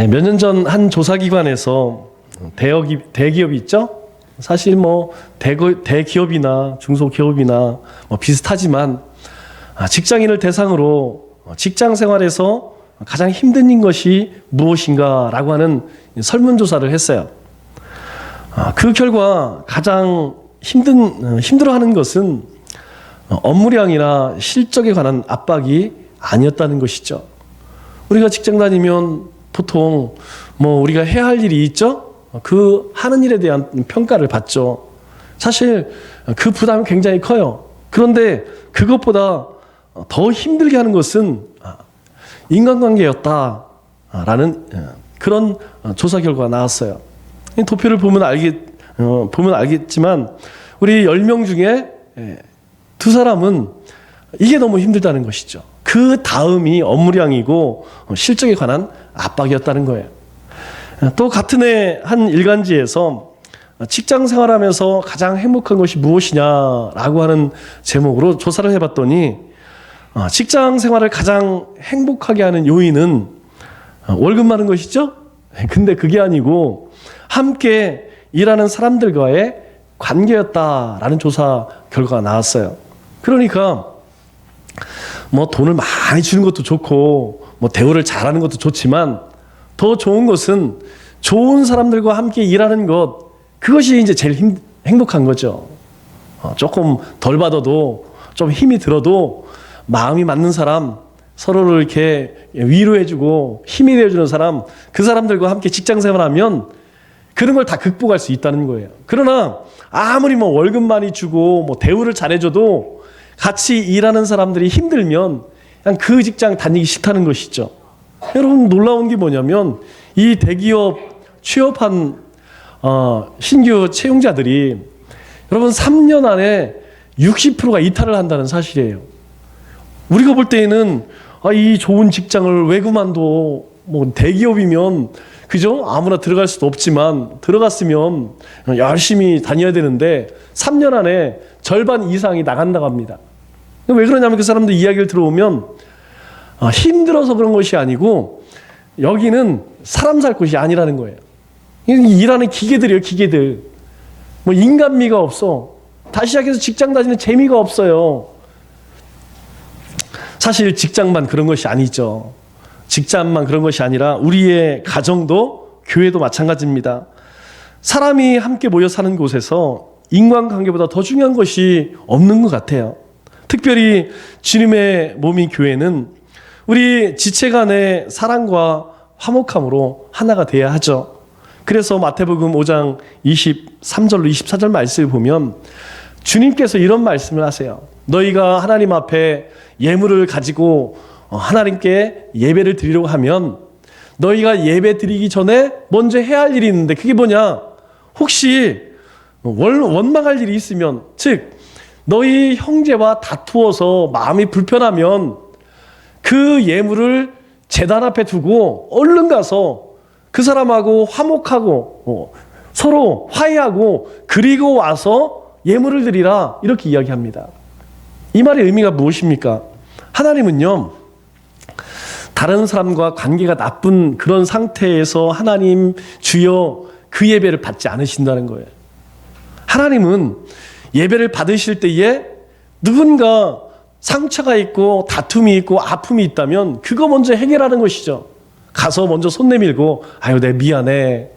몇 년 전 한 조사기관에서 대기업이 있죠? 사실 뭐 대기업이나 중소기업이나 뭐 비슷하지만 직장인을 대상으로 직장 생활에서 가장 힘든 것이 무엇인가라고 하는 설문조사를 했어요. 그 결과 가장 힘들어하는 것은 업무량이나 실적에 관한 압박이 아니었다는 것이죠. 우리가 직장 다니면 보통 뭐 우리가 해야 할 일이 있죠? 그 하는 일에 대한 평가를 받죠. 사실 그 부담이 굉장히 커요. 그런데 그것보다 더 힘들게 하는 것은 인간관계였다라는 그런 조사 결과가 나왔어요. 도표를 보면 알겠지만 우리 10명 중에 2사람은 이게 너무 힘들다는 것이죠. 그 다음이 업무량이고 실적에 관한 압박이었다는 거예요. 또 같은 해 한 일간지에서 직장 생활하면서 가장 행복한 것이 무엇이냐라고 하는 제목으로 조사를 해봤더니 직장 생활을 가장 행복하게 하는 요인은 월급 많은 것이죠? 근데 그게 아니고 함께 일하는 사람들과의 관계였다라는 조사 결과가 나왔어요. 그러니까 뭐 돈을 많이 주는 것도 좋고 뭐 대우를 잘하는 것도 좋지만 더 좋은 것은 좋은 사람들과 함께 일하는 것, 그것이 이제 제일 행복한 거죠. 조금 덜 받아도 좀 힘이 들어도 마음이 맞는 사람, 서로를 이렇게 위로해주고 힘이 되어주는 사람, 그 사람들과 함께 직장 생활하면 그런 걸 다 극복할 수 있다는 거예요. 그러나 아무리 뭐 월급 많이 주고 뭐 대우를 잘해줘도 같이 일하는 사람들이 힘들면 그냥 그 직장 다니기 싫다는 것이죠. 여러분, 놀라운 게 뭐냐면 이 대기업 취업한 신규 채용자들이 여러분 3년 안에 60%가 이탈을 한다는 사실이에요. 우리가 볼 때에는 이 좋은 직장을 왜 그만둬? 뭐 대기업이면 그죠? 아무나 들어갈 수도 없지만 들어갔으면 열심히 다녀야 되는데 3년 안에 절반 이상이 나간다고 합니다. 왜 그러냐면 그 사람들 이야기를 들어보면 힘들어서 그런 것이 아니고 여기는 사람 살 곳이 아니라는 거예요. 일하는 기계들이에요, 기계들. 뭐 인간미가 없어. 다시 시작해서 직장 다니는 재미가 없어요. 사실 직장만 그런 것이 아니죠. 직장만 그런 것이 아니라 우리의 가정도 교회도 마찬가지입니다. 사람이 함께 모여 사는 곳에서 인간관계보다 더 중요한 것이 없는 것 같아요. 특별히 주님의 몸인 교회는 우리 지체 간의 사랑과 화목함으로 하나가 돼야 하죠. 그래서 마태복음 5장 23절로 24절 말씀을 보면 주님께서 이런 말씀을 하세요. 너희가 하나님 앞에 예물을 가지고 하나님께 예배를 드리려고 하면 너희가 예배 드리기 전에 먼저 해야 할 일이 있는데 그게 뭐냐? 혹시 원망할 일이 있으면, 즉 너희 형제와 다투어서 마음이 불편하면 그 예물을 제단 앞에 두고 얼른 가서 그 사람하고 화목하고 서로 화해하고 그리고 와서 예물을 드리라, 이렇게 이야기합니다. 이 말의 의미가 무엇입니까? 하나님은요, 다른 사람과 관계가 나쁜 그런 상태에서 하나님 주여 그 예배를 받지 않으신다는 거예요. 하나님은 예배를 받으실 때에 누군가 상처가 있고 다툼이 있고 아픔이 있다면 그거 먼저 해결하는 것이죠. 가서 먼저 손 내밀고 아유 내 미안해,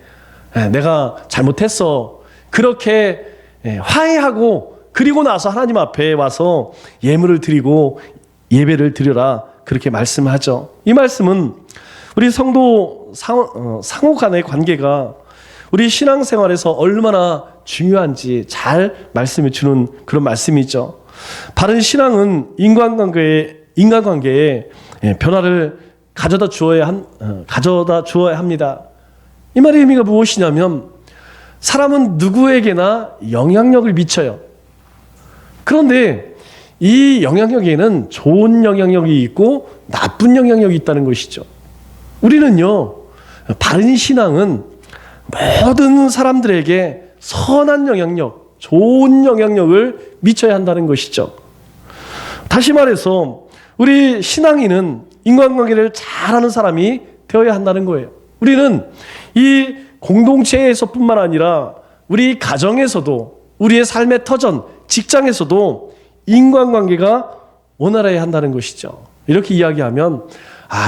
내가 잘못했어, 그렇게 화해하고 그리고 나서 하나님 앞에 와서 예물을 드리고 예배를 드려라, 그렇게 말씀하죠. 이 말씀은 우리 성도 상호 간의 관계가 우리 신앙생활에서 얼마나 중요한지 잘 말씀해 주는 그런 말씀이죠. 바른 신앙은 인간관계에 변화를 가져다 주어야 합니다. 이 말의 의미가 무엇이냐면 사람은 누구에게나 영향력을 미쳐요. 그런데 이 영향력에는 좋은 영향력이 있고 나쁜 영향력이 있다는 것이죠. 우리는요, 바른 신앙은 모든 사람들에게 선한 영향력, 좋은 영향력을 미쳐야 한다는 것이죠. 다시 말해서 우리 신앙인은 인간관계를 잘하는 사람이 되어야 한다는 거예요. 우리는 이 공동체에서뿐만 아니라 우리 가정에서도, 우리의 삶의 터전, 직장에서도 인간관계가 원활해야 한다는 것이죠. 이렇게 이야기하면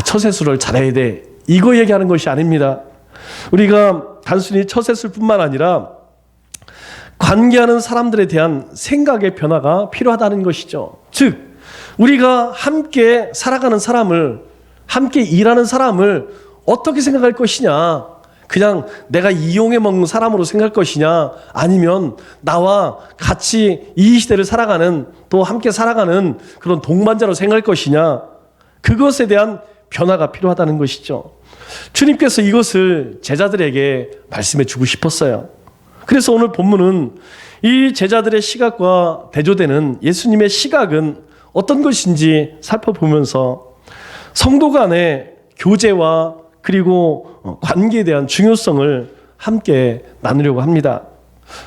처세술을 잘해야 돼, 이거 얘기하는 것이 아닙니다. 우리가 단순히 처세술뿐만 아니라 관계하는 사람들에 대한 생각의 변화가 필요하다는 것이죠. 즉 우리가 함께 살아가는 사람을, 함께 일하는 사람을 어떻게 생각할 것이냐, 그냥 내가 이용해 먹는 사람으로 생각할 것이냐, 아니면 나와 같이 이 시대를 살아가는, 또 함께 살아가는 그런 동반자로 생각할 것이냐, 그것에 대한 변화가 필요하다는 것이죠. 주님께서 이것을 제자들에게 말씀해 주고 싶었어요. 그래서 오늘 본문은 이 제자들의 시각과 대조되는 예수님의 시각은 어떤 것인지 살펴보면서 성도 간의 교제와 그리고 관계에 대한 중요성을 함께 나누려고 합니다.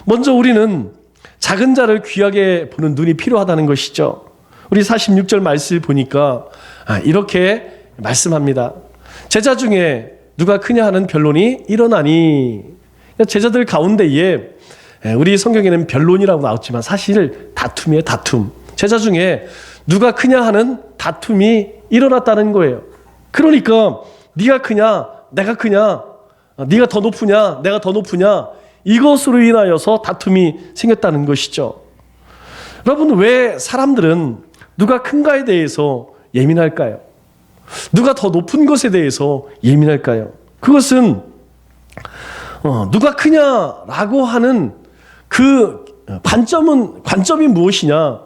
먼저 우리는 작은 자를 귀하게 보는 눈이 필요하다는 것이죠. 우리 46절 말씀을 보니까 이렇게 말씀합니다. 제자 중에 누가 크냐 하는 변론이 일어나니. 제자들 가운데에 우리 성경에는 변론이라고 나왔지만 사실 다툼이에요. 다툼. 제자 중에 누가 크냐 하는 다툼이 일어났다는 거예요. 그러니까 네가 크냐, 내가 크냐, 네가 더 높으냐, 내가 더 높으냐, 이것으로 인하여서 다툼이 생겼다는 것이죠. 여러분, 왜 사람들은 누가 큰가에 대해서 예민할까요? 누가 더 높은 것에 대해서 예민할까요? 그것은 누가 크냐라고 하는 그 관점이 무엇이냐?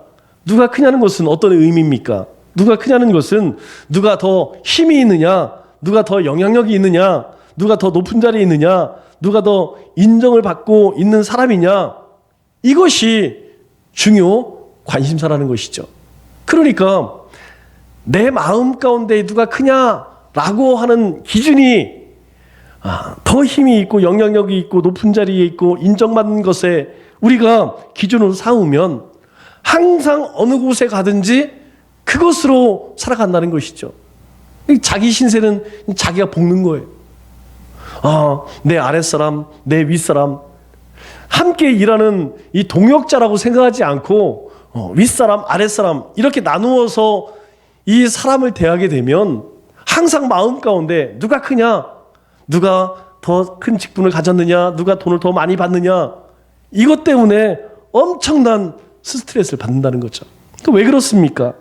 누가 크냐는 것은 어떤 의미입니까? 누가 크냐는 것은 누가 더 힘이 있느냐, 누가 더 영향력이 있느냐, 누가 더 높은 자리에 있느냐, 누가 더 인정을 받고 있는 사람이냐, 이것이 중요 관심사라는 것이죠. 그러니까 내 마음 가운데 누가 크냐라고 하는 기준이 더 힘이 있고 영향력이 있고 높은 자리에 있고 인정받는 것에 우리가 기준으로 삼으면 항상 어느 곳에 가든지 그것으로 살아간다는 것이죠. 자기 신세는 자기가 볶는 거예요. 내 아랫사람, 내 윗사람, 함께 일하는 이 동역자라고 생각하지 않고 윗사람, 아랫사람 이렇게 나누어서 이 사람을 대하게 되면 항상 마음 가운데 누가 크냐, 누가 더 큰 직분을 가졌느냐, 누가 돈을 더 많이 받느냐, 이것 때문에 엄청난 스트레스를 받는다는 거죠. 왜 그렇습니까?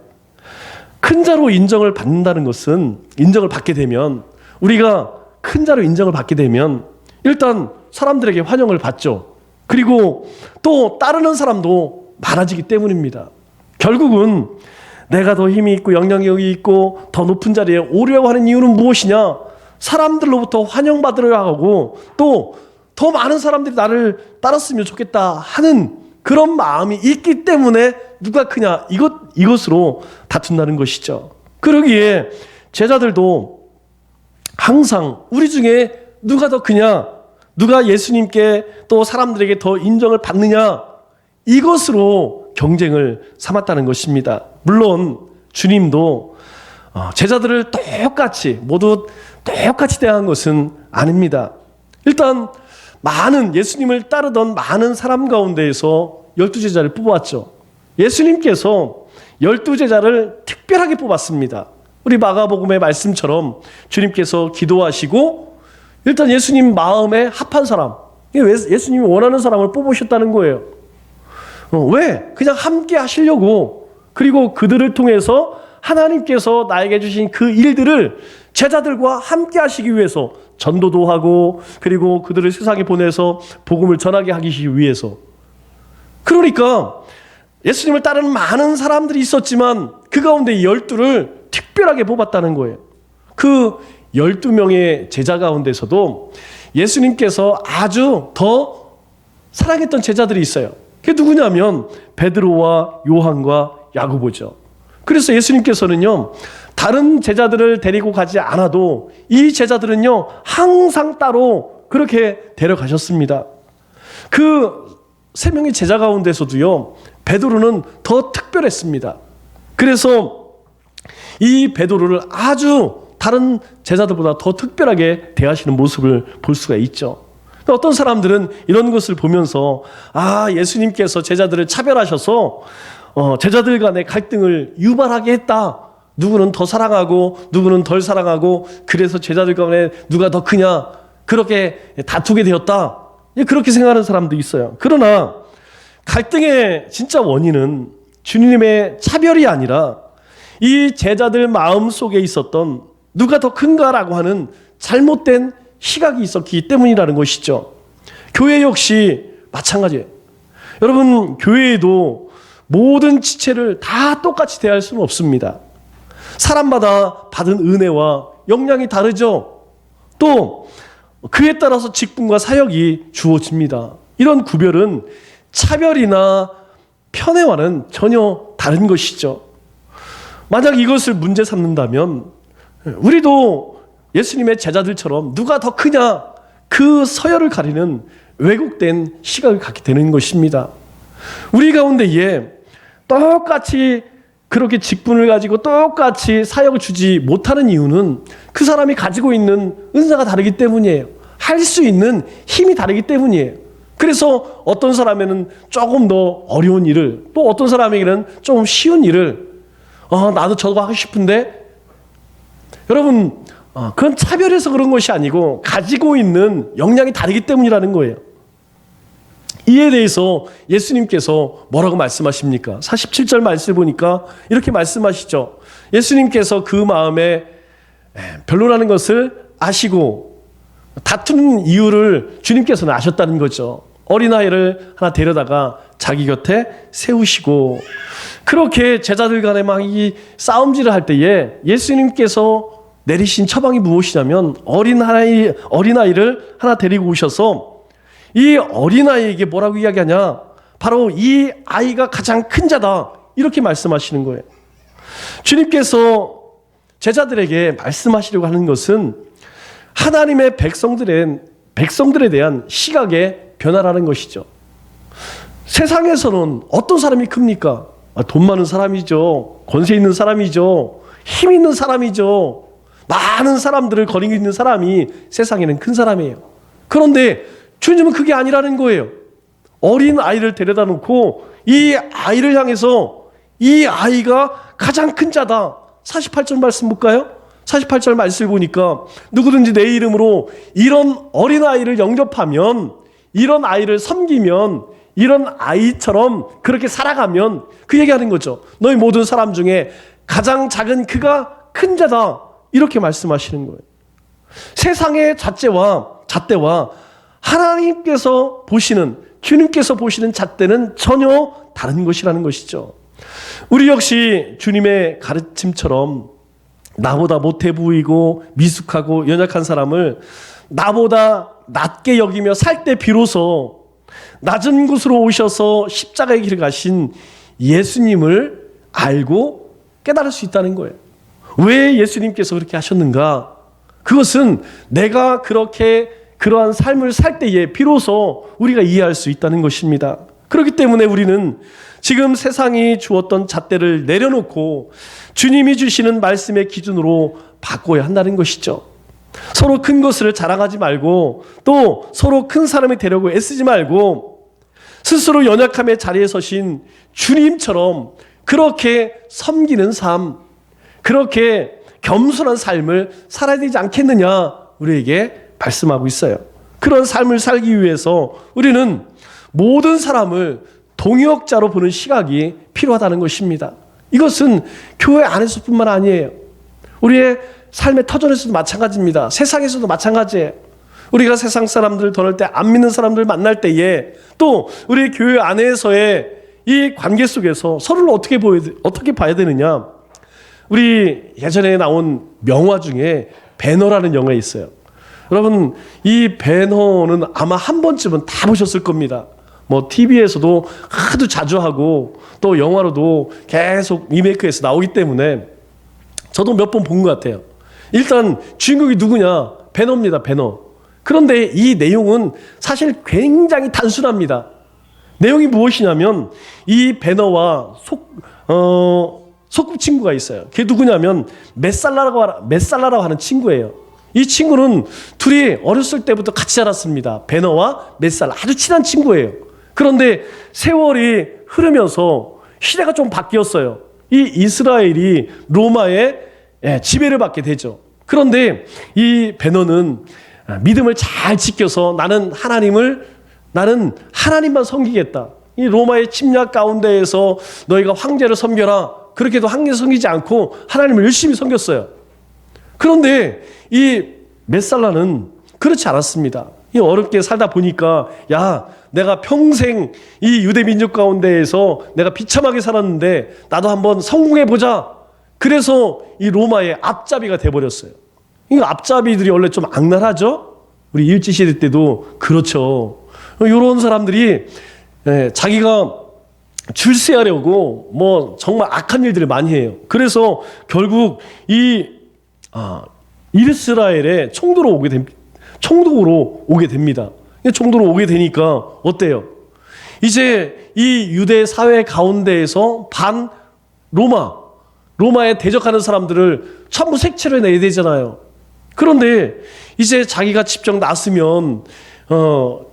큰 자로 인정을 받는다는 것은, 인정을 받게 되면, 우리가 큰 자로 인정을 받게 되면 일단 사람들에게 환영을 받죠. 그리고 또 따르는 사람도 많아지기 때문입니다. 결국은 내가 더 힘이 있고 영향력이 있고 더 높은 자리에 오려고 하는 이유는 무엇이냐? 사람들로부터 환영받으려 하고 또 더 많은 사람들이 나를 따랐으면 좋겠다 하는 그런 마음이 있기 때문에 누가 크냐, 이것으로 다툰다는 것이죠. 그러기에 제자들도 항상 우리 중에 누가 더 크냐, 누가 예수님께 또 사람들에게 더 인정을 받느냐, 이것으로 경쟁을 삼았다는 것입니다. 물론 주님도 제자들을 모두 똑같이 대한 것은 아닙니다. 일단 예수님을 따르던 많은 사람 가운데에서 12제자를 뽑았죠. 예수님께서 12제자를 특별하게 뽑았습니다. 우리 마가복음의 말씀처럼 주님께서 기도하시고 일단 예수님 마음에 합한 사람, 예수님이 원하는 사람을 뽑으셨다는 거예요. 왜? 그냥 함께 하시려고, 그리고 그들을 통해서 하나님께서 나에게 주신 그 일들을 제자들과 함께 하시기 위해서, 전도도 하고 그리고 그들을 세상에 보내서 복음을 전하게 하기 위해서. 그러니까 예수님을 따르는 많은 사람들이 있었지만 그 가운데 12를 특별하게 뽑았다는 거예요. 그 12명의 제자 가운데서도 예수님께서 아주 더 사랑했던 제자들이 있어요. 그게 누구냐면 베드로와 요한과 야고보죠. 그래서 예수님께서는요, 다른 제자들을 데리고 가지 않아도 이 제자들은요 항상 따로 그렇게 데려가셨습니다. 그 세 명의 제자 가운데서도요 베드로는 더 특별했습니다. 그래서 이 베드로를 아주 다른 제자들보다 더 특별하게 대하시는 모습을 볼 수가 있죠. 어떤 사람들은 이런 것을 보면서 예수님께서 제자들을 차별하셔서 제자들 간의 갈등을 유발하게 했다. 누구는 더 사랑하고 누구는 덜 사랑하고 그래서 제자들 간에 누가 더 크냐 그렇게 다투게 되었다. 그렇게 생각하는 사람도 있어요. 그러나 갈등의 진짜 원인은 주님의 차별이 아니라 이 제자들 마음속에 있었던 누가 더 큰가라고 하는 잘못된 시각이 있었기 때문이라는 것이죠. 교회 역시 마찬가지예요. 여러분, 교회에도 모든 지체를 다 똑같이 대할 수는 없습니다. 사람마다 받은 은혜와 역량이 다르죠. 또 그에 따라서 직분과 사역이 주어집니다. 이런 구별은 차별이나 편애와는 전혀 다른 것이죠. 만약 이것을 문제 삼는다면 우리도 예수님의 제자들처럼 누가 더 크냐 그 서열을 가리는 왜곡된 시각을 갖게 되는 것입니다. 우리 가운데에 똑같이 그렇게 직분을 가지고 똑같이 사역을 주지 못하는 이유는 그 사람이 가지고 있는 은사가 다르기 때문이에요. 할 수 있는 힘이 다르기 때문이에요. 그래서 어떤 사람에는 조금 더 어려운 일을, 또 어떤 사람에게는 좀 쉬운 일을 나도 저거 하고 싶은데, 여러분 그건 차별해서 그런 것이 아니고 가지고 있는 역량이 다르기 때문이라는 거예요. 이에 대해서 예수님께서 뭐라고 말씀하십니까? 47절 말씀을 보니까 이렇게 말씀하시죠. 예수님께서 그 마음에 별로라는 것을 아시고 다투는 이유를 주님께서는 아셨다는 거죠. 어린아이를 하나 데려다가 자기 곁에 세우시고, 그렇게 제자들 간에 막 이 싸움질을 할 때에 예수님께서 내리신 처방이 무엇이냐면 어린아이를 하나 데리고 오셔서 이 어린아이에게 뭐라고 이야기하냐? 바로 이 아이가 가장 큰 자다. 이렇게 말씀하시는 거예요. 주님께서 제자들에게 말씀하시려고 하는 것은 하나님의 백성들에 대한 시각의 변화라는 것이죠. 세상에서는 어떤 사람이 큽니까? 돈 많은 사람이죠. 권세 있는 사람이죠. 힘 있는 사람이죠. 많은 사람들을 거느리고 있는 사람이 세상에는 큰 사람이에요. 그런데 주님은 그게 아니라는 거예요. 어린 아이를 데려다 놓고 이 아이를 향해서 이 아이가 가장 큰 자다. 48절 말씀 볼까요? 48절 말씀을 보니까 누구든지 내 이름으로 이런 어린 아이를 영접하면, 이런 아이를 섬기면, 이런 아이처럼 그렇게 살아가면, 그 얘기하는 거죠. 너희 모든 사람 중에 가장 작은 그가 큰 자다. 이렇게 말씀하시는 거예요. 세상의 잣대와 하나님께서 보시는, 주님께서 보시는 잣대는 전혀 다른 것이라는 것이죠. 우리 역시 주님의 가르침처럼 나보다 못해 보이고 미숙하고 연약한 사람을 나보다 낮게 여기며 살 때 비로소 낮은 곳으로 오셔서 십자가의 길을 가신 예수님을 알고 깨달을 수 있다는 거예요. 왜 예수님께서 그렇게 하셨는가? 그것은 내가 그러한 삶을 살 때에 비로소 우리가 이해할 수 있다는 것입니다. 그렇기 때문에 우리는 지금 세상이 주었던 잣대를 내려놓고 주님이 주시는 말씀의 기준으로 바꿔야 한다는 것이죠. 서로 큰 것을 자랑하지 말고, 또 서로 큰 사람이 되려고 애쓰지 말고, 스스로 연약함의 자리에 서신 주님처럼 그렇게 섬기는 삶, 그렇게 겸손한 삶을 살아야 되지 않겠느냐, 우리에게 말씀하고 있어요. 그런 삶을 살기 위해서 우리는 모든 사람을 동역자로 보는 시각이 필요하다는 것입니다. 이것은 교회 안에서뿐만 아니에요. 우리의 삶의 터전에서도 마찬가지입니다. 세상에서도 마찬가지예요. 우리가 세상 사람들을 떠날 때, 안 믿는 사람들을 만날 때에, 또 우리 교회 안에서의 이 관계 속에서 서로를 어떻게 봐야 되느냐. 우리 예전에 나온 명화 중에 배너라는 영화 있어요. 여러분, 이 배너는 아마 한 번쯤은 다 보셨을 겁니다. TV에서도 하도 자주 하고 또 영화로도 계속 리메이크해서 나오기 때문에 저도 몇 번 본 것 같아요. 일단 주인공이 누구냐? 배너입니다. 배너. 그런데 이 내용은 사실 굉장히 단순합니다. 내용이 무엇이냐면 이 배너와 소꿉친구가 있어요. 그게 누구냐면 메살라라고 하는 친구예요. 이 친구는 둘이 어렸을 때부터 같이 자랐습니다. 베너와 메살라, 아주 친한 친구예요. 그런데 세월이 흐르면서 시대가 좀 바뀌었어요. 이 이스라엘이 로마의 지배를 받게 되죠. 그런데 이 베너는 믿음을 잘 지켜서 나는 하나님만 섬기겠다. 이 로마의 침략 가운데에서 너희가 황제를 섬겨라. 그렇게도 황제를 섬기지 않고 하나님을 열심히 섬겼어요. 그런데 이 메살라는 그렇지 않았습니다. 이 어렵게 살다 보니까 야, 내가 평생 이 유대 민족 가운데에서 내가 비참하게 살았는데 나도 한번 성공해 보자. 그래서 이 로마의 앞잡이가 돼버렸어요. 이 앞잡이들이 원래 좀 악랄하죠. 우리 일제시대 때도 그렇죠. 이런 사람들이 자기가 출세하려고 뭐 정말 악한 일들을 많이 해요. 그래서 결국 이 이스라엘에 총독으로 오게 됩니다. 총독으로 오게 되니까 어때요? 이제 이 유대 사회 가운데에서 로마에 대적하는 사람들을 전부 색채를 내야 되잖아요. 그런데 이제 자기가 직접 나서면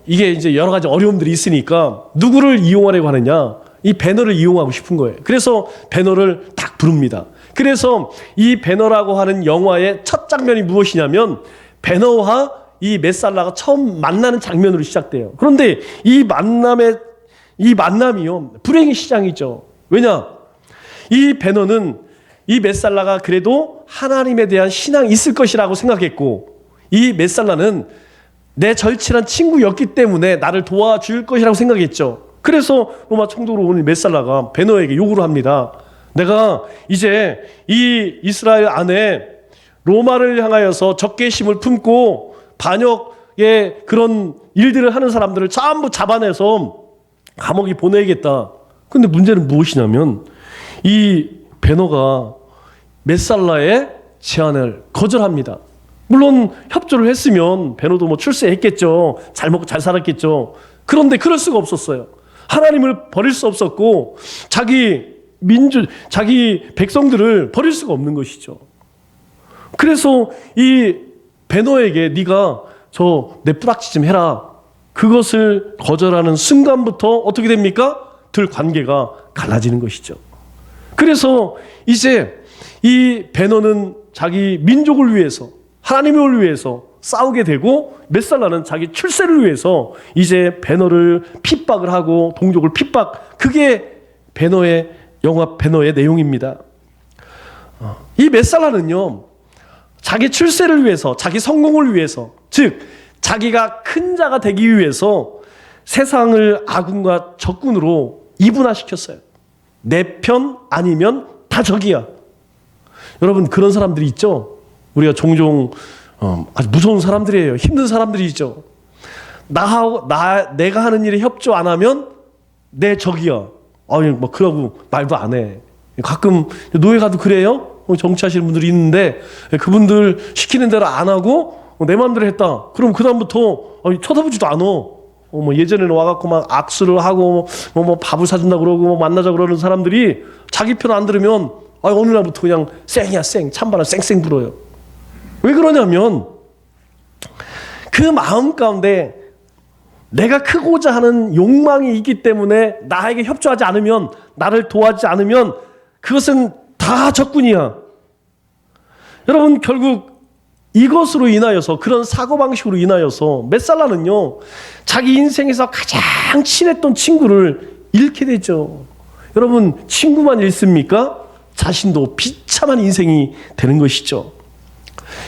이게 이제 여러 가지 어려움들이 있으니까 누구를 이용하려고 하느냐? 이 배너를 이용하고 싶은 거예요. 그래서 배너를 딱 부릅니다. 그래서 이 배너라고 하는 영화의 첫 장면이 무엇이냐면 배너와 이 메살라가 처음 만나는 장면으로 시작돼요. 그런데 이 만남이요, 불행의 시장이죠. 왜냐? 이 배너는 이 메살라가 그래도 하나님에 대한 신앙이 있을 것이라고 생각했고, 이 메살라는 내 절친한 친구였기 때문에 나를 도와줄 것이라고 생각했죠. 그래서 로마 총독으로 온 메살라가 베너에게 요구를 합니다. 내가 이제 이 이스라엘 안에 로마를 향하여서 적개심을 품고 반역의 그런 일들을 하는 사람들을 전부 잡아내서 감옥에 보내야겠다. 근데 문제는 무엇이냐면 이 베너가 메살라의 제안을 거절합니다. 물론 협조를 했으면 베너도 뭐 출세했겠죠. 잘 먹고 잘 살았겠죠. 그런데 그럴 수가 없었어요. 하나님을 버릴 수 없었고 자기 백성들을 버릴 수가 없는 것이죠. 그래서 이 베너에게 네가 내 뿌락지 좀 해라. 그것을 거절하는 순간부터 어떻게 됩니까? 둘 관계가 갈라지는 것이죠. 그래서 이제 이 베너는 자기 민족을 위해서, 하나님을 위해서 싸우게 되고, 메살라는 자기 출세를 위해서 이제 베너를 핍박을 하고 동족을 그게 영화 베너의 내용입니다. 이 메살라는요, 자기 출세를 위해서, 자기 성공을 위해서, 즉 자기가 큰 자가 되기 위해서 세상을 아군과 적군으로 이분화시켰어요. 내 편 아니면 다 적이야. 여러분, 그런 사람들이 있죠? 우리가 종종 아주 무서운 사람들이에요. 힘든 사람들이죠. 내가 하는 일에 협조 안 하면 내 적이야. 아니, 뭐 그러고 말도 안 해. 가끔 노예 가도 그래요. 정치하시는 분들이 있는데 그분들 시키는 대로 안 하고 내 마음대로 했다. 그럼 그 다음부터 쳐다보지도 않아. 뭐 예전에는 와갖고 막 악수를 하고 뭐 밥을 사준다 그러고 뭐 만나자 그러는 사람들이 자기 편 안 들으면 어느 날부터 그냥 쌩이야 쌩, 찬바람 쌩쌩 불어요. 왜 그러냐면 그 마음 가운데 내가 크고자 하는 욕망이 있기 때문에 나에게 협조하지 않으면, 나를 도와주지 않으면 그것은 다 적군이야. 여러분, 결국 이것으로 인하여서, 그런 사고방식으로 인하여서 메살라는요, 자기 인생에서 가장 친했던 친구를 잃게 되죠. 여러분, 친구만 잃습니까? 자신도 비참한 인생이 되는 것이죠.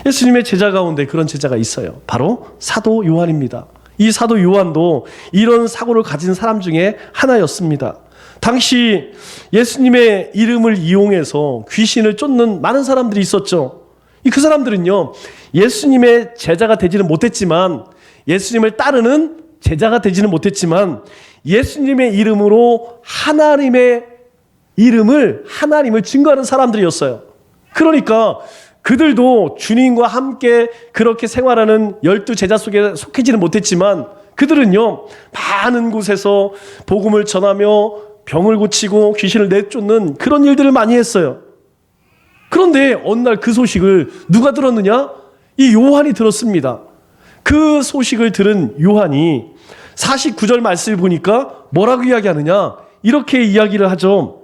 예수님의 제자 가운데 그런 제자가 있어요. 바로 사도 요한입니다. 이 사도 요한도 이런 사고를 가진 사람 중에 하나였습니다. 당시 예수님의 이름을 이용해서 귀신을 쫓는 많은 사람들이 있었죠. 그 사람들은요, 예수님의 제자가 되지는 못했지만, 예수님을 따르는 제자가 되지는 못했지만, 예수님의 이름으로 하나님을 증거하는 사람들이었어요. 그러니까 그들도 주님과 함께 그렇게 생활하는 12 제자 속에 속해지는 못했지만, 그들은요, 많은 곳에서 복음을 전하며 병을 고치고 귀신을 내쫓는 그런 일들을 많이 했어요. 그런데 어느 날 그 소식을 누가 들었느냐? 이 요한이 들었습니다. 그 소식을 들은 요한이 49절 말씀을 보니까 뭐라고 이야기하느냐? 이렇게 이야기를 하죠.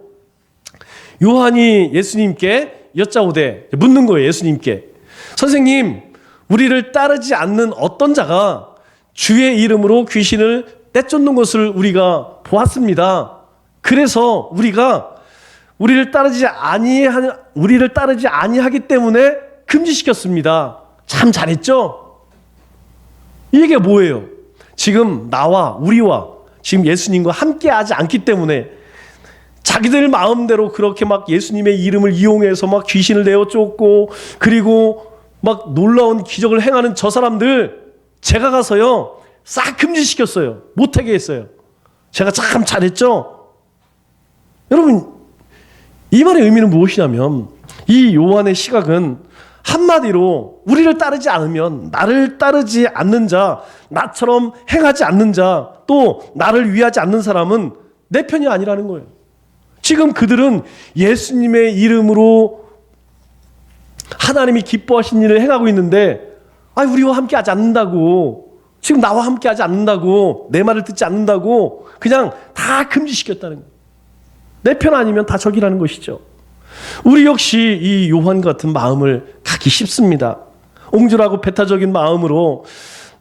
요한이 예수님께 여짜오되, 묻는 거예요. 예수님께. 선생님, 우리를 따르지 않는 어떤 자가 주의 이름으로 귀신을 내쫓는 것을 우리가 보았습니다. 그래서 우리를 따르지 아니하기 때문에 금지시켰습니다. 참 잘했죠? 이 얘기가 뭐예요? 지금 우리와 지금 예수님과 함께하지 않기 때문에 자기들 마음대로 그렇게 막 예수님의 이름을 이용해서 막 귀신을 내어쫓고 그리고 막 놀라운 기적을 행하는 저 사람들 제가 가서요 싹 금지시켰어요. 못하게 했어요. 제가 참 잘했죠? 여러분, 이 말의 의미는 무엇이냐면 이 요한의 시각은 한마디로 우리를 따르지 않으면, 나를 따르지 않는 자, 나처럼 행하지 않는 자, 또 나를 위하지 않는 사람은 내 편이 아니라는 거예요. 지금 그들은 예수님의 이름으로 하나님이 기뻐하신 일을 행하고 있는데 우리와 함께하지 않는다고, 지금 나와 함께하지 않는다고, 내 말을 듣지 않는다고 그냥 다 금지시켰다는 거예요. 내 편 아니면 다 적이라는 것이죠. 우리 역시 이 요한 같은 마음을 갖기 쉽습니다. 옹졸하고 배타적인 마음으로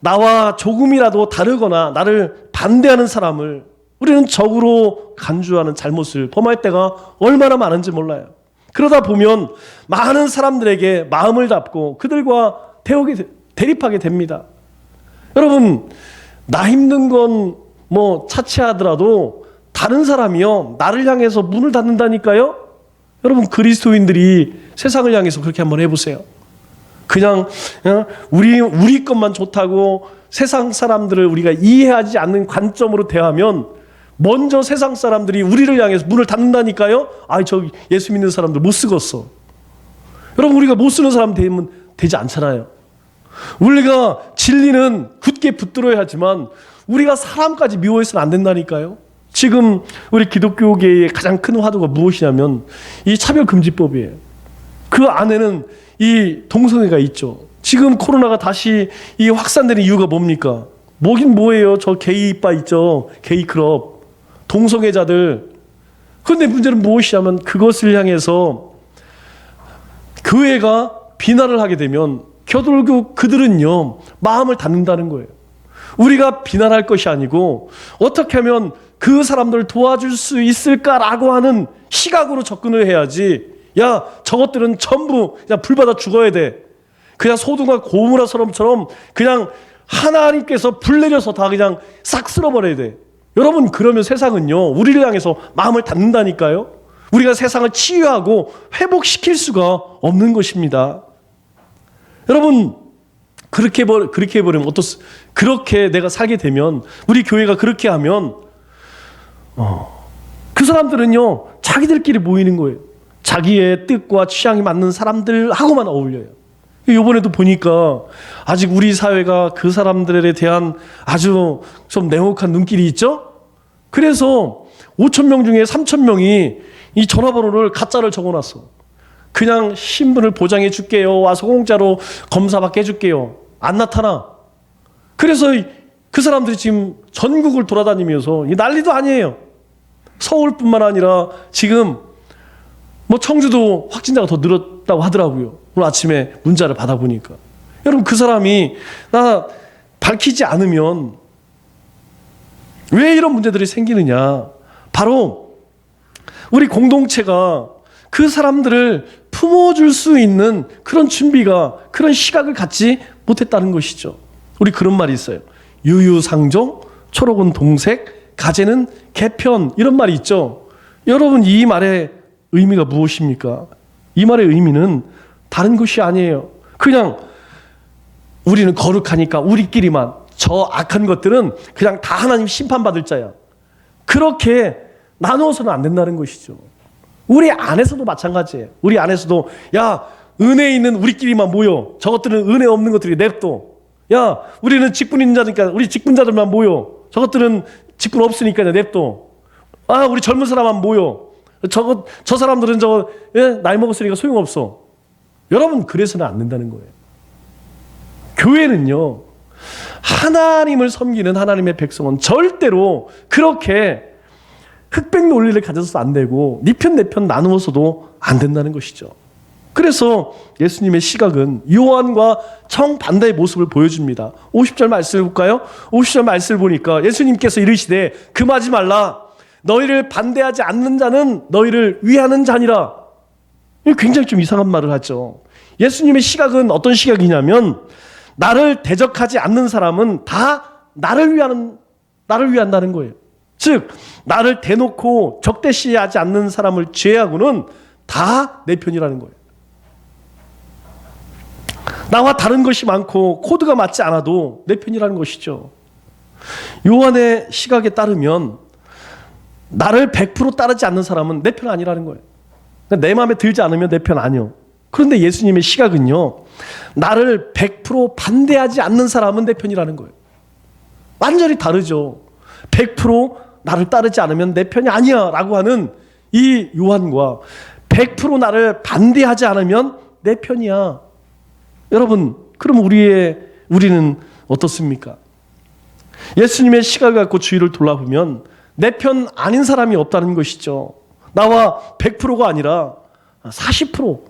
나와 조금이라도 다르거나 나를 반대하는 사람을 우리는 적으로 간주하는 잘못을 범할 때가 얼마나 많은지 몰라요. 그러다 보면 많은 사람들에게 마음을 잡고 그들과 대립하게 됩니다. 여러분, 나 힘든 건 차치하더라도 다른 사람이요 나를 향해서 문을 닫는다니까요. 여러분, 그리스도인들이 세상을 향해서 그렇게 한번 해보세요. 그냥 우리 것만 좋다고 세상 사람들을 우리가 이해하지 않는 관점으로 대하면 먼저 세상 사람들이 우리를 향해서 문을 닫는다니까요. 저 예수 믿는 사람들 못 쓰겠어. 여러분, 우리가 못 쓰는 사람 되면 되지 않잖아요. 우리가 진리는 굳게 붙들어야 하지만 우리가 사람까지 미워해서는 안 된다니까요. 지금 우리 기독교계의 가장 큰 화두가 무엇이냐면 이 차별금지법이에요. 그 안에는 이 동성애가 있죠. 지금 코로나가 다시 이 확산되는 이유가 뭡니까? 뭐긴 뭐예요. 저 게이바 있죠. 게이클럽. 동성애자들. 그런데 문제는 무엇이냐면 그것을 향해서 교회가 비난을 하게 되면 결국 그들은요 마음을 닫는다는 거예요. 우리가 비난할 것이 아니고 어떻게 하면 그 사람들을 도와줄 수 있을까라고 하는 시각으로 접근을 해야지. 저것들은 전부 그냥 불받아 죽어야 돼. 그냥 소돔과 고모라 사람처럼 그냥 하나님께서 불 내려서 다 그냥 싹 쓸어버려야 돼. 여러분, 그러면 세상은요 우리를 향해서 마음을 닫는다니까요. 우리가 세상을 치유하고 회복시킬 수가 없는 것입니다. 여러분, 그렇게 해버리면 그렇게 내가 살게 되면, 우리 교회가 그렇게 하면 그 사람들은요 자기들끼리 모이는 거예요. 자기의 뜻과 취향이 맞는 사람들하고만 어울려요. 이번에도 보니까 아직 우리 사회가 그 사람들에 대한 아주 좀 냉혹한 눈길이 있죠. 그래서 5,000명 중에 3,000명이 이 전화번호를 가짜를 적어놨어. 그냥 신분을 보장해 줄게요, 와서 공짜로 검사받게 해줄게요. 안 나타나. 그래서 그 사람들이 지금 전국을 돌아다니면서 난리도 아니에요. 서울뿐만 아니라 지금 청주도 확진자가 더 늘었다고 하더라고요. 오늘 아침에 문자를 받아보니까. 여러분, 그 사람이 나 밝히지 않으면 왜 이런 문제들이 생기느냐. 바로 우리 공동체가 그 사람들을 품어줄 수 있는 그런 준비가, 그런 시각을 갖지 못했다는 것이죠. 우리 그런 말이 있어요. 유유상종, 초록은 동색, 가재는 개편, 이런 말이 있죠. 여러분, 이 말의 의미가 무엇입니까? 이 말의 의미는 다른 것이 아니에요. 그냥 우리는 거룩하니까 우리끼리만, 저 악한 것들은 그냥 다 하나님 심판받을 자야. 그렇게 나누어서는 안 된다는 것이죠. 우리 안에서도 마찬가지예요. 우리 안에서도 은혜 있는 우리끼리만 모여. 저것들은 은혜 없는 것들이 냅둬. 우리는 직분 있는 자니까 우리 직분자들만 모여. 저것들은 직분 없으니까 냅둬. 아, 우리 젊은 사람만 모여. 저 사람들은 나이 먹었으니까 소용없어. 여러분, 그래서는 안 된다는 거예요. 교회는요, 하나님을 섬기는 하나님의 백성은 절대로 그렇게 흑백 논리를 가져서도 안 되고 네 편 내 편 나누어서도 안 된다는 것이죠. 그래서 예수님의 시각은 요한과 정반대의 모습을 보여줍니다. 50절 말씀을 볼까요? 50절 말씀을 보니까 예수님께서 이르시되 금하지 말라. 너희를 반대하지 않는 자는 너희를 위하는 자니라. 굉장히 좀 이상한 말을 하죠. 예수님의 시각은 어떤 시각이냐면 나를 대적하지 않는 사람은 다 나를 위한다는 거예요. 즉 나를 대놓고 적대시하지 않는 사람을 제외하고는 다 내 편이라는 거예요. 나와 다른 것이 많고 코드가 맞지 않아도 내 편이라는 것이죠. 요한의 시각에 따르면 나를 100% 따르지 않는 사람은 내 편 아니라는 거예요. 내 마음에 들지 않으면 내 편 아니요. 그런데 예수님의 시각은요, 나를 100% 반대하지 않는 사람은 내 편이라는 거예요. 완전히 다르죠. 100% 나를 따르지 않으면 내 편이 아니야 라고 하는 이 요한과 100% 나를 반대하지 않으면 내 편이야. 여러분, 그럼 우리는 어떻습니까? 예수님의 시각을 갖고 주위를 돌아보면 내 편 아닌 사람이 없다는 것이죠. 나와 100%가 아니라 40%,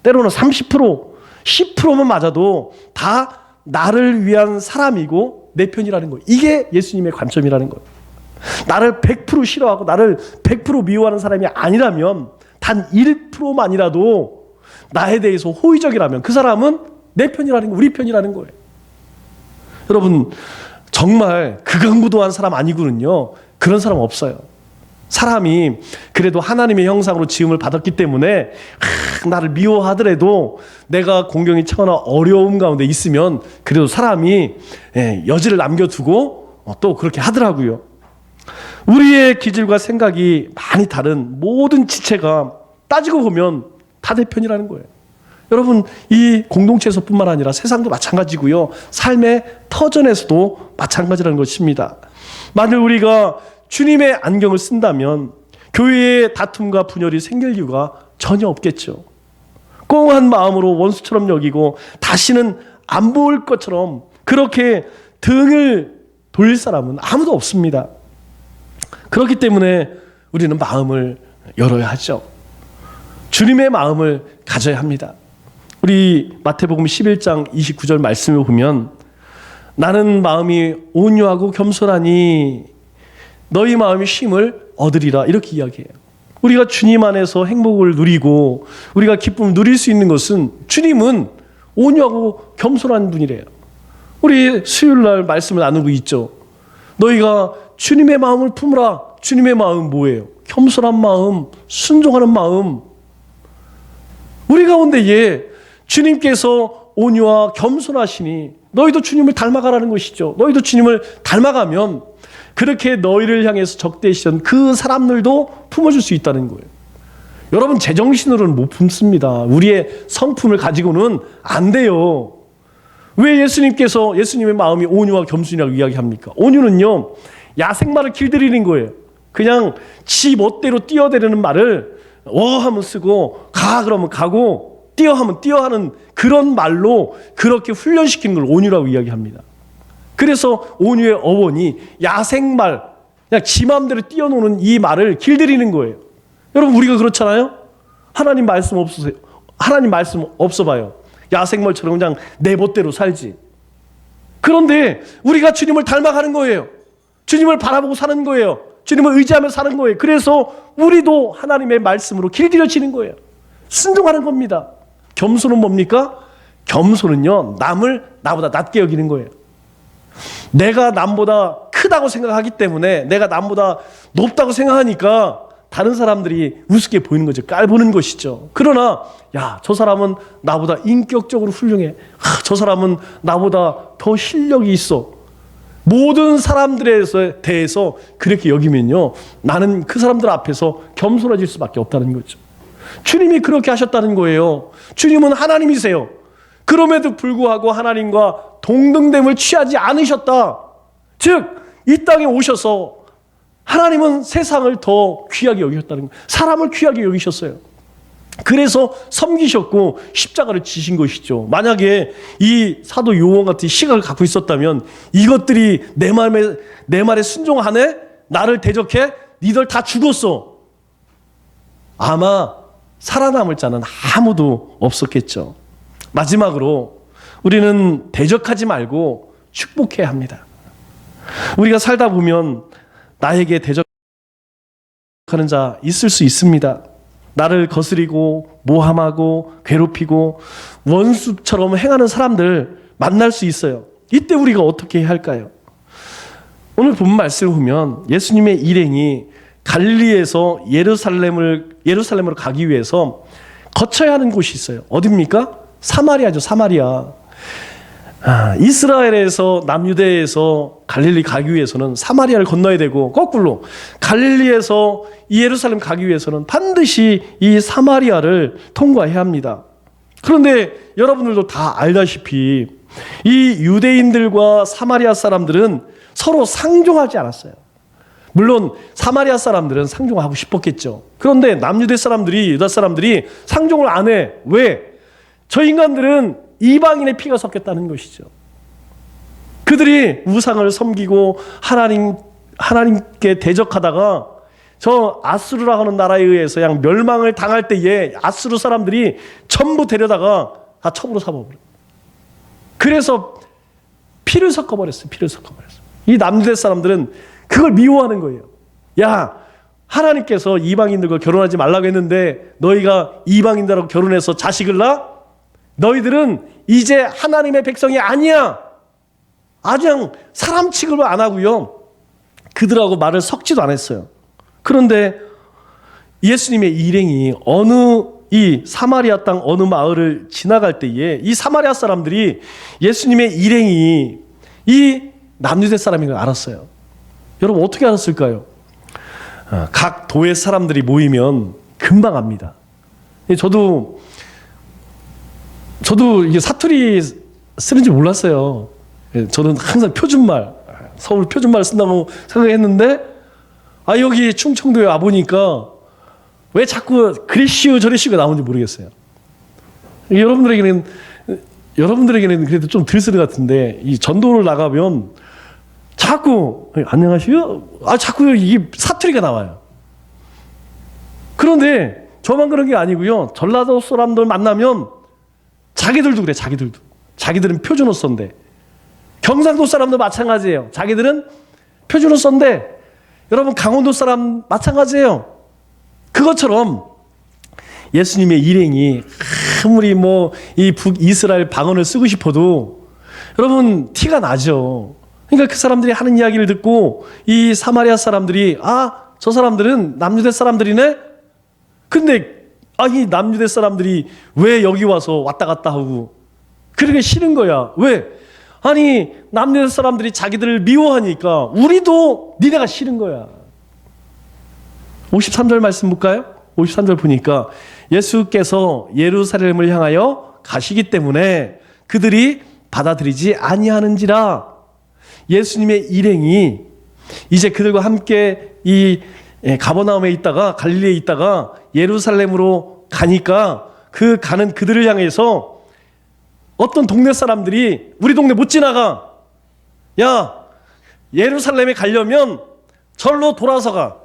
때로는 30%, 10%만 맞아도 다 나를 위한 사람이고 내 편이라는 거예요. 이게 예수님의 관점이라는 거예요. 나를 100% 싫어하고 나를 100% 미워하는 사람이 아니라면 단 1%만이라도 나에 대해서 호의적이라면 그 사람은 내 편이라는 거예요. 우리 편이라는 거예요. 여러분, 정말 극악무도한 사람 아니고는요, 그런 사람 없어요. 사람이 그래도 하나님의 형상으로 지음을 받았기 때문에 나를 미워하더라도 내가 공경이 차거나 어려움 가운데 있으면 그래도 사람이 여지를 남겨두고 또 그렇게 하더라고요. 우리의 기질과 생각이 많이 다른 모든 지체가 따지고 보면 다 내 편이라는 거예요. 여러분, 이 공동체에서뿐만 아니라 세상도 마찬가지고요. 삶의 터전에서도 마찬가지라는 것입니다. 만일 우리가 주님의 안경을 쓴다면 교회의 다툼과 분열이 생길 이유가 전혀 없겠죠. 꽁한 마음으로 원수처럼 여기고 다시는 안 볼 것처럼 그렇게 등을 돌릴 사람은 아무도 없습니다. 그렇기 때문에 우리는 마음을 열어야 하죠. 주님의 마음을 가져야 합니다. 우리 마태복음 11장 29절 말씀을 보면 나는 마음이 온유하고 겸손하니 너희 마음이 쉼을 얻으리라 이렇게 이야기해요. 우리가 주님 안에서 행복을 누리고 우리가 기쁨을 누릴 수 있는 것은 주님은 온유하고 겸손한 분이래요. 우리 수요일날 말씀을 나누고 있죠. 너희가 주님의 마음을 품으라. 주님의 마음은 뭐예요? 겸손한 마음, 순종하는 마음. 우리 가운데 주님께서 온유와 겸손하시니 너희도 주님을 닮아가라는 것이죠. 너희도 주님을 닮아가면 그렇게 너희를 향해서 적대시던 그 사람들도 품어줄 수 있다는 거예요. 여러분, 제정신으로는 못 품습니다. 우리의 성품을 가지고는 안 돼요. 왜 예수님의 마음이 온유와 겸손이라고 이야기합니까? 온유는요, 야생말을 길들이는 거예요. 그냥 지 멋대로 뛰어대려는 말을 하면 쓰고 가 그러면 가고 뛰어 하면 뛰어 하는 그런 말로 그렇게 훈련시키는 걸 온유라고 이야기합니다. 그래서 온유의 어원이 야생말, 그냥 지 마음대로 뛰어노는 이 말을 길들이는 거예요. 여러분, 우리가 그렇잖아요? 하나님 말씀 없어봐요. 야생말처럼 그냥 내 멋대로 살지. 그런데 우리가 주님을 닮아가는 거예요. 주님을 바라보고 사는 거예요. 주님을 의지하며 사는 거예요. 그래서 우리도 하나님의 말씀으로 길들여지는 거예요. 순종하는 겁니다. 겸손은 뭡니까? 겸손은요, 남을 나보다 낮게 여기는 거예요. 내가 남보다 크다고 생각하기 때문에, 내가 남보다 높다고 생각하니까 다른 사람들이 우습게 보이는 거죠. 깔보는 것이죠. 그러나 저 사람은 나보다 인격적으로 훌륭해. 저 사람은 나보다 더 실력이 있어. 모든 사람들에 대해서 그렇게 여기면요, 나는 그 사람들 앞에서 겸손해질 수밖에 없다는 거죠. 주님이 그렇게 하셨다는 거예요. 주님은 하나님이세요. 그럼에도 불구하고 하나님과 동등됨을 취하지 않으셨다. 즉, 이 땅에 오셔서 하나님은 세상을 더 귀하게 여기셨다는 거예요. 사람을 귀하게 여기셨어요. 그래서 섬기셨고 십자가를 지신 것이죠. 만약에 이 사도 요한 같은 시각을 갖고 있었다면 이것들이 내 말에 순종하네? 나를 대적해? 니들 다 죽었어. 아마 살아남을 자는 아무도 없었겠죠. 마지막으로 우리는 대적하지 말고 축복해야 합니다. 우리가 살다 보면 나에게 대적하는 자 있을 수 있습니다. 나를 거스리고 모함하고 괴롭히고 원수처럼 행하는 사람들 만날 수 있어요. 이때 우리가 어떻게 해야 할까요? 오늘 본 말씀을 보면 예수님의 일행이 갈릴리에서 예루살렘으로 가기 위해서 거쳐야 하는 곳이 있어요. 어디입니까? 사마리아죠. 사마리아. 이스라엘에서 남유대에서 갈릴리 가기 위해서는 사마리아를 건너야 되고, 거꾸로 갈릴리에서 이 예루살렘 가기 위해서는 반드시 이 사마리아를 통과해야 합니다. 그런데 여러분들도 다 알다시피 이 유대인들과 사마리아 사람들은 서로 상종하지 않았어요. 물론 사마리아 사람들은 상종하고 싶었겠죠. 그런데 남유대 사람들이, 유다 사람들이 상종을 안 해. 왜? 저 인간들은 이방인의 피가 섞였다는 것이죠. 그들이 우상을 섬기고 하나님께 대적하다가 저 아수르라고 하는 나라에 의해서 그냥 멸망을 당할 때에 아수르 사람들이 전부 데려다가 다 첩으로 잡아버려요. 그래서 피를 섞어버렸어요. 피를 섞어버렸어요. 이 남유대 사람들은 그걸 미워하는 거예요. 야, 하나님께서 이방인들과 결혼하지 말라고 했는데 너희가 이방인들하고 결혼해서 자식을 낳아? 너희들은 이제 하나님의 백성이 아니야. 아주 그냥 사람 취급을 안 하고요. 그들하고 말을 섞지도 않았어요. 그런데 예수님의 일행이 이 사마리아 땅 어느 마을을 지나갈 때에 이 사마리아 사람들이 예수님의 일행이 이 남유대 사람인 걸 알았어요. 여러분 어떻게 알았을까요? 각 도의 사람들이 모이면 금방 압니다. 저도 이게 사투리 쓰는지 몰랐어요. 저는 항상 표준말, 서울 표준말 쓴다고 생각했는데, 여기 충청도에 와보니까 왜 자꾸 그리시우 저리시우가 나오는지 모르겠어요. 여러분들에게는 그래도 좀 들쓰는 것 같은데, 이 전도를 나가면 자꾸, 안녕하세요? 자꾸 이게 사투리가 나와요. 그런데 저만 그런 게 아니고요. 전라도 사람들 만나면 자기들도 그래, 자기들도. 자기들은 표준어선데. 경상도 사람도 마찬가지예요. 자기들은 표준어선데, 여러분 강원도 사람 마찬가지예요. 그것처럼 예수님의 일행이 아무리 이 북이스라엘 방언을 쓰고 싶어도 여러분 티가 나죠. 그러니까 그 사람들이 하는 이야기를 듣고 이 사마리아 사람들이 저 사람들은 남유대 사람들이네? 근데 이 남유대 사람들이 왜 여기 와서 왔다 갔다 하고 그러게 싫은 거야. 왜? 아니 남유대 사람들이 자기들을 미워하니까 우리도 니네가 싫은 거야. 53절 말씀 볼까요? 53절 보니까 예수께서 예루살렘을 향하여 가시기 때문에 그들이 받아들이지 아니하는지라. 예수님의 일행이 이제 그들과 함께 이 가버나움에 있다가 갈릴리에 있다가 예루살렘으로 가니까 그 가는 그들을 향해서 어떤 동네 사람들이 우리 동네 못 지나가. 야, 예루살렘에 가려면 절로 돌아서 가.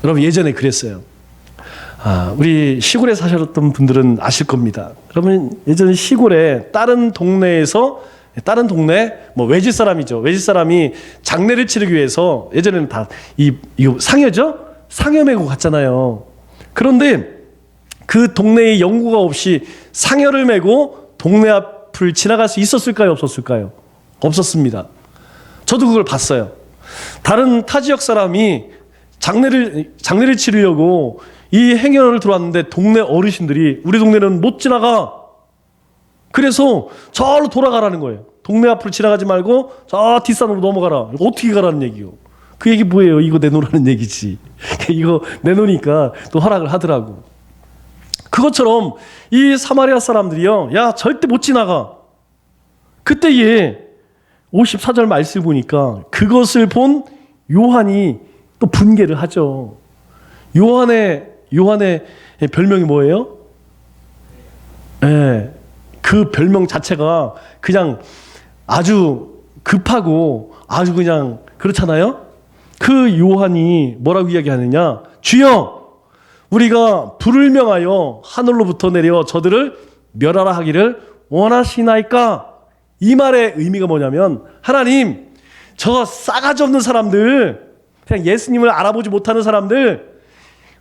여러분 예전에 그랬어요. 우리 시골에 사셨던 분들은 아실 겁니다. 여러분 예전에 시골에 다른 동네 외지 사람이죠. 외지 사람이 장례를 치르기 위해서 예전에는 다 이거 상여죠? 상여 메고 갔잖아요. 그런데 그 동네에 연고가 없이 상여를 메고 동네 앞을 지나갈 수 있었을까요? 없었을까요? 없었습니다. 저도 그걸 봤어요. 다른 타 지역 사람이 장례를 치르려고 이 행여를 들어왔는데 동네 어르신들이 우리 동네는 못 지나가. 그래서 저로 돌아가라는 거예요. 동네 앞으로 지나가지 말고 저 뒷산으로 넘어가라. 이거 어떻게 가라는 얘기요. 그 얘기 뭐예요? 이거 내놓으라는 얘기지. 이거 내놓으니까 또 허락을 하더라고. 그것처럼 이 사마리아 사람들이요. 야 절대 못 지나가. 그때에 54절 말씀 보니까 그것을 본 요한이 또 분개를 하죠. 요한의 별명이 뭐예요? 네, 그 별명 자체가 그냥 아주 급하고 아주 그냥 그렇잖아요. 그 요한이 뭐라고 이야기하느냐? 주여, 우리가 불을 명하여 하늘로부터 내려 저들을 멸하라 하기를 원하시나이까? 이 말의 의미가 뭐냐면, 하나님, 저 싸가지 없는 사람들, 그냥 예수님을 알아보지 못하는 사람들,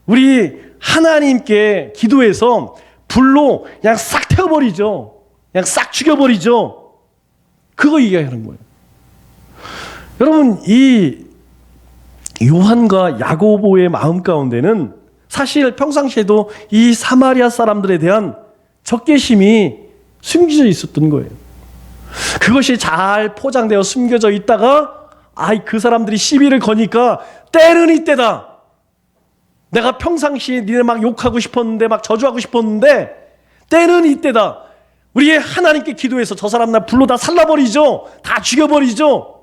우리 하나님께 기도해서 불로 그냥 싹 태워버리죠. 그냥 싹 죽여버리죠. 그거 얘기하는 거예요. 여러분, 이 요한과 야고보의 마음 가운데는 사실 평상시에도 이 사마리아 사람들에 대한 적개심이 숨겨져 있었던 거예요. 그것이 잘 포장되어 숨겨져 있다가 그 사람들이 시비를 거니까 때는 이때다. 내가 평상시에 니네 막 욕하고 싶었는데 막 저주하고 싶었는데 때는 이때다. 우리 하나님께 기도해서 저 사람 날 불로 다 살라버리죠. 다 죽여버리죠.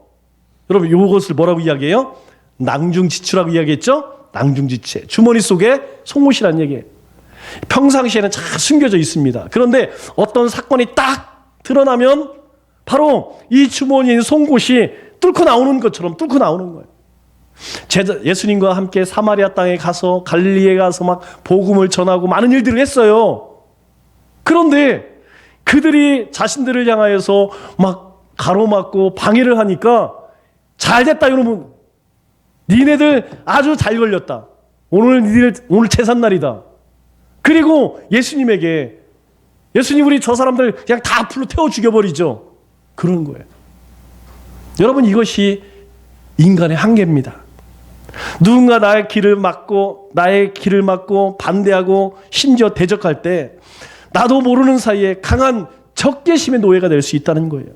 여러분, 이것을 뭐라고 이야기해요? 낭중지추라고 이야기했죠? 낭중지추. 주머니 속에 속못이라는 얘기예요. 평상시에는 잘 숨겨져 있습니다. 그런데 어떤 사건이 딱 드러나면 바로 이 주머니에 있는 속옷이 뚫고 나오는 것처럼 뚫고 나오는 거예요. 예수님과 함께 사마리아 땅에 가서 갈릴리에 가서 막 복음을 전하고 많은 일들을 했어요. 그런데 그들이 자신들을 향하여서 막 가로막고 방해를 하니까 잘 됐다 여러분. 니네들 아주 잘 걸렸다. 오늘 제삿날이다. 그리고 예수님에게 예수님 우리 저 사람들 그냥 다 불로 태워 죽여버리죠. 그런 거예요. 여러분, 이것이 인간의 한계입니다. 누군가 나의 길을 막고 반대하고 심지어 대적할 때 나도 모르는 사이에 강한 적개심의 노예가 될 수 있다는 거예요.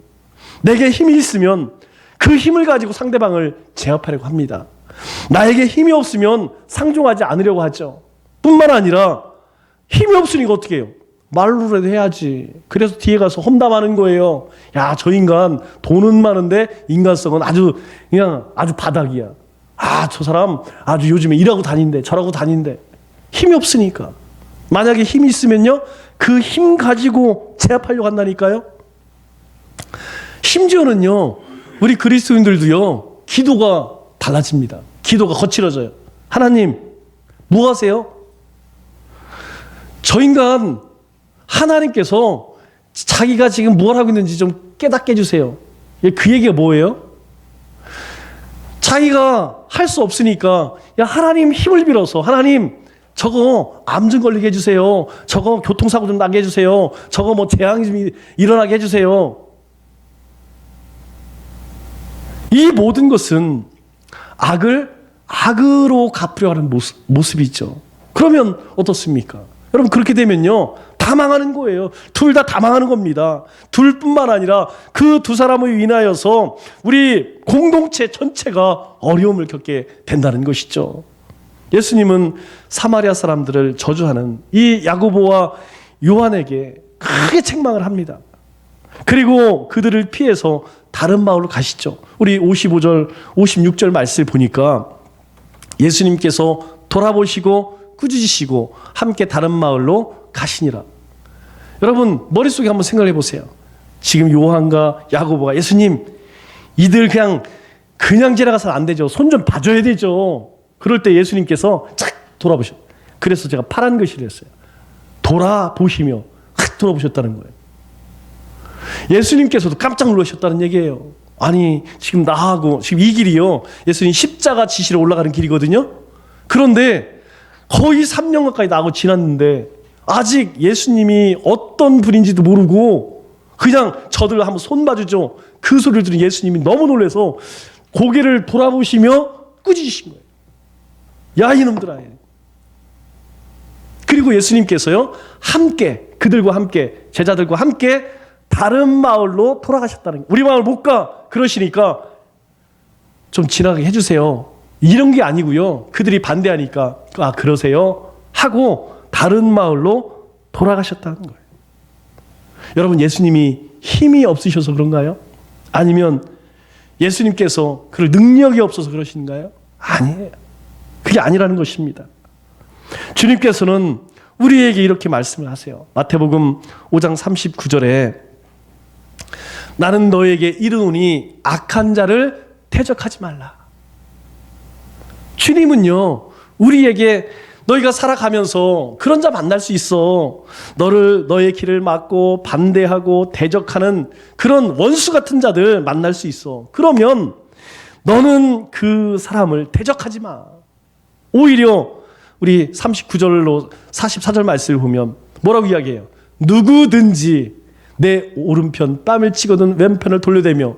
내게 힘이 있으면 그 힘을 가지고 상대방을 제압하려고 합니다. 나에게 힘이 없으면 상종하지 않으려고 하죠. 뿐만 아니라 힘이 없으니까 어떻게 해요? 말로라도 해야지. 그래서 뒤에 가서 험담하는 거예요. 야, 저 인간 돈은 많은데 인간성은 아주 바닥이야. 저 사람 아주 요즘에 일하고 다닌대, 저라고 다닌대. 힘이 없으니까. 만약에 힘이 있으면요, 그 힘 가지고 제압하려고 한다니까요. 심지어는요, 우리 그리스도인들도요, 기도가 달라집니다. 기도가 거칠어져요. 하나님, 뭐 하세요? 저 인간 하나님께서 자기가 지금 뭘 하고 있는지 좀 깨닫게 해주세요. 그 얘기가 뭐예요? 자기가 할 수 없으니까 하나님 힘을 빌어서 하나님 저거 암 좀 걸리게 해주세요. 저거 교통사고 좀 나게 해주세요. 저거 뭐 재앙이 좀 일어나게 해주세요. 이 모든 것은 악으로 갚으려 하는 모습이죠. 그러면 어떻습니까? 여러분, 그렇게 되면요, 다 망하는 거예요. 둘 다 망하는 겁니다. 둘뿐만 아니라 그 두 사람을 인하여서 우리 공동체 전체가 어려움을 겪게 된다는 것이죠. 예수님은 사마리아 사람들을 저주하는 이 야고보와 요한에게 크게 책망을 합니다. 그리고 그들을 피해서 다른 마을로 가시죠. 우리 55절, 56절 말씀을 보니까 예수님께서 돌아보시고 꾸짖으시고 함께 다른 마을로 가시니라. 여러분, 머릿속에 한번 생각해 보세요. 지금 요한과 야고보가 예수님, 이들 그냥 지나가서는 안 되죠. 손 좀 봐줘야 되죠. 그럴 때 예수님께서 착 돌아보셨어요. 그래서 제가 파란 글씨를 했어요. 돌아보시며 확 돌아보셨다는 거예요. 예수님께서도 깜짝 놀라셨다는 얘기예요. 아니, 지금 나하고 지금 이 길이요, 예수님 십자가 지시러 올라가는 길이거든요. 그런데 거의 3년 가까이 나하고 지났는데 아직 예수님이 어떤 분인지도 모르고 그냥 저들 한번 손 봐주죠. 그 소리를 들은 예수님이 너무 놀라서 고개를 돌아보시며 꾸짖으신 거예요. 야, 이놈들아. 그리고 예수님께서요, 함께 그들과 함께 제자들과 함께 다른 마을로 돌아가셨다는 거예요. 우리 마을 못 가 그러시니까 좀 지나가게 해주세요. 이런 게 아니고요, 그들이 반대하니까 그러세요 하고 다른 마을로 돌아가셨다는 거예요. 여러분, 예수님이 힘이 없으셔서 그런가요? 아니면 예수님께서 그럴 능력이 없어서 그러신가요? 아니에요. 그게 아니라는 것입니다. 주님께서는 우리에게 이렇게 말씀을 하세요. 마태복음 5장 39절에 나는 너에게 이르노니 악한 자를 대적하지 말라. 주님은요, 우리에게 너희가 살아가면서 그런 자 만날 수 있어. 너의 길을 막고 반대하고 대적하는 그런 원수 같은 자들 만날 수 있어. 그러면 너는 그 사람을 대적하지 마. 오히려 우리 39절로 44절 말씀을 보면 뭐라고 이야기해요? 누구든지 내 오른편 뺨을 치거든 왼편을 돌려대며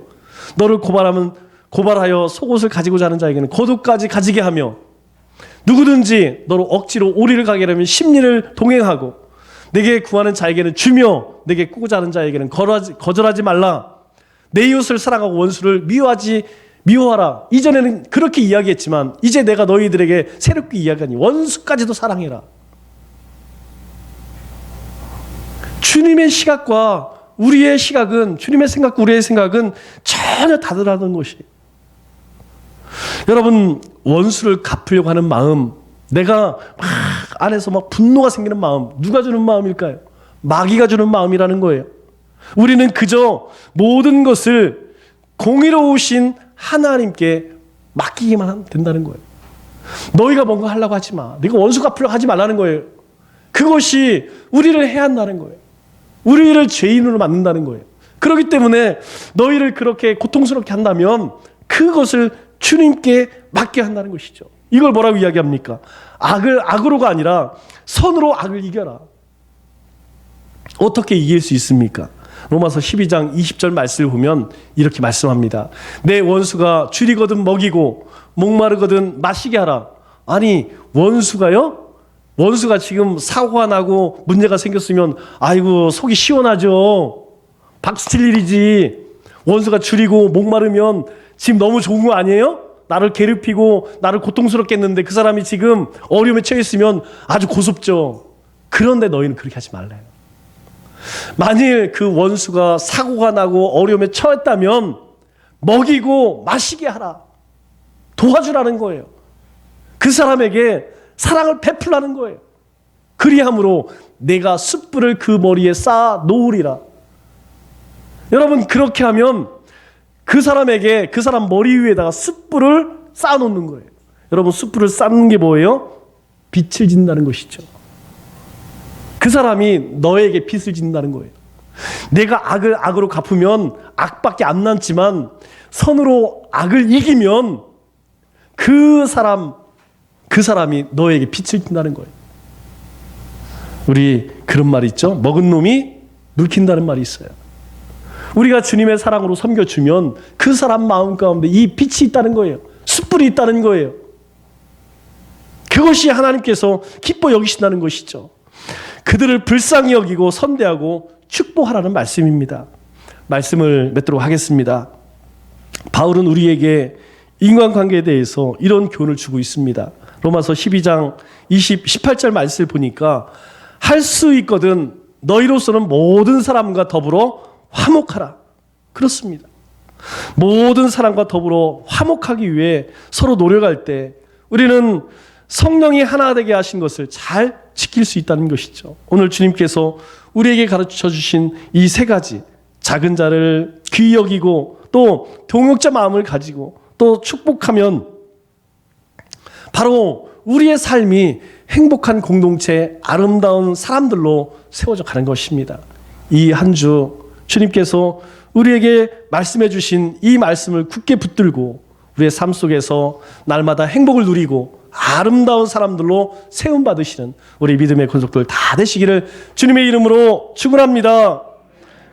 너를 고발하여 속옷을 가지고자 하는 자에게는 겉옷까지 가지게 하며 누구든지 너로 억지로 오리를 가게 하면 십리를 동행하고 내게 구하는 자에게는 주며 내게 꾸고자 하는 자에게는 거절하지 말라. 내 이웃을 사랑하고 원수를 미워하라. 이전에는 그렇게 이야기했지만 이제 내가 너희들에게 새롭게 이야기하니 원수까지도 사랑해라. 주님의 시각과 우리의 시각은, 주님의 생각과 우리의 생각은 전혀 다르다는 것이에요. 여러분, 원수를 갚으려고 하는 마음, 내가 막 안에서 막 분노가 생기는 마음, 누가 주는 마음일까요? 마귀가 주는 마음이라는 거예요. 우리는 그저 모든 것을 공의로우신 하나님께 맡기기만 하면 된다는 거예요. 너희가 뭔가 하려고 하지 마. 네가 원수 갚으려고 하지 말라는 거예요. 그것이 우리를 해한다는 거예요. 우리를 죄인으로 만든다는 거예요. 그렇기 때문에 너희를 그렇게 고통스럽게 한다면 그것을 주님께 맡게 한다는 것이죠. 이걸 뭐라고 이야기합니까? 악을 악으로가 아니라 선으로 악을 이겨라. 어떻게 이길 수 있습니까? 로마서 12장 20절 말씀을 보면 이렇게 말씀합니다. 내 원수가 줄이거든 먹이고 목마르거든 마시게 하라. 아니, 원수가 지금 사고가 나고 문제가 생겼으면 아이고 속이 시원하죠. 박수칠 일이지. 원수가 줄이고 목마르면 지금 너무 좋은 거 아니에요? 나를 괴롭히고 나를 고통스럽게 했는데 그 사람이 지금 어려움에 처해 있으면 아주 고섭죠. 그런데 너희는 그렇게 하지 말래요. 만일 그 원수가 사고가 나고 어려움에 처했다면 먹이고 마시게 하라. 도와주라는 거예요. 그 사람에게 사랑을 베풀라는 거예요. 그리함으로 내가 숯불을 그 머리에 쌓아 놓으리라. 여러분, 그렇게 하면 그 사람 머리 위에다가 숯불을 쌓아 놓는 거예요. 여러분, 숯불을 쌓는 게 뭐예요? 빛을 진다는 것이죠. 그 사람이 너에게 빛을 진다는 거예요. 내가 악을 악으로 갚으면 악밖에 안 남지만 선으로 악을 이기면 그 사람이 너에게 빛을 진다는 거예요. 우리 그런 말이 있죠. 먹은 놈이 늙힌다는 말이 있어요. 우리가 주님의 사랑으로 섬겨주면 그 사람 마음 가운데 이 빛이 있다는 거예요. 숯불이 있다는 거예요. 그것이 하나님께서 기뻐 여기신다는 것이죠. 그들을 불쌍히 여기고 선대하고 축복하라는 말씀입니다. 말씀을 맺도록 하겠습니다. 바울은 우리에게 인간관계에 대해서 이런 교훈을 주고 있습니다. 로마서 12장 18절 말씀을 보니까 할 수 있거든 너희로서는 모든 사람과 더불어 화목하라. 그렇습니다. 모든 사람과 더불어 화목하기 위해 서로 노력할 때 우리는 성령이 하나 되게 하신 것을 잘 지킬 수 있다는 것이죠. 오늘 주님께서 우리에게 가르쳐 주신 이 세 가지, 작은 자를 귀히 여기고 또 동역자 마음을 가지고 또 축복하면 바로 우리의 삶이 행복한 공동체, 아름다운 사람들로 세워져 가는 것입니다. 이 한 주 주님께서 우리에게 말씀해 주신 이 말씀을 굳게 붙들고 우리의 삶 속에서 날마다 행복을 누리고 아름다운 사람들로 세움받으시는 우리 믿음의 권속들 다 되시기를 주님의 이름으로 축원합니다.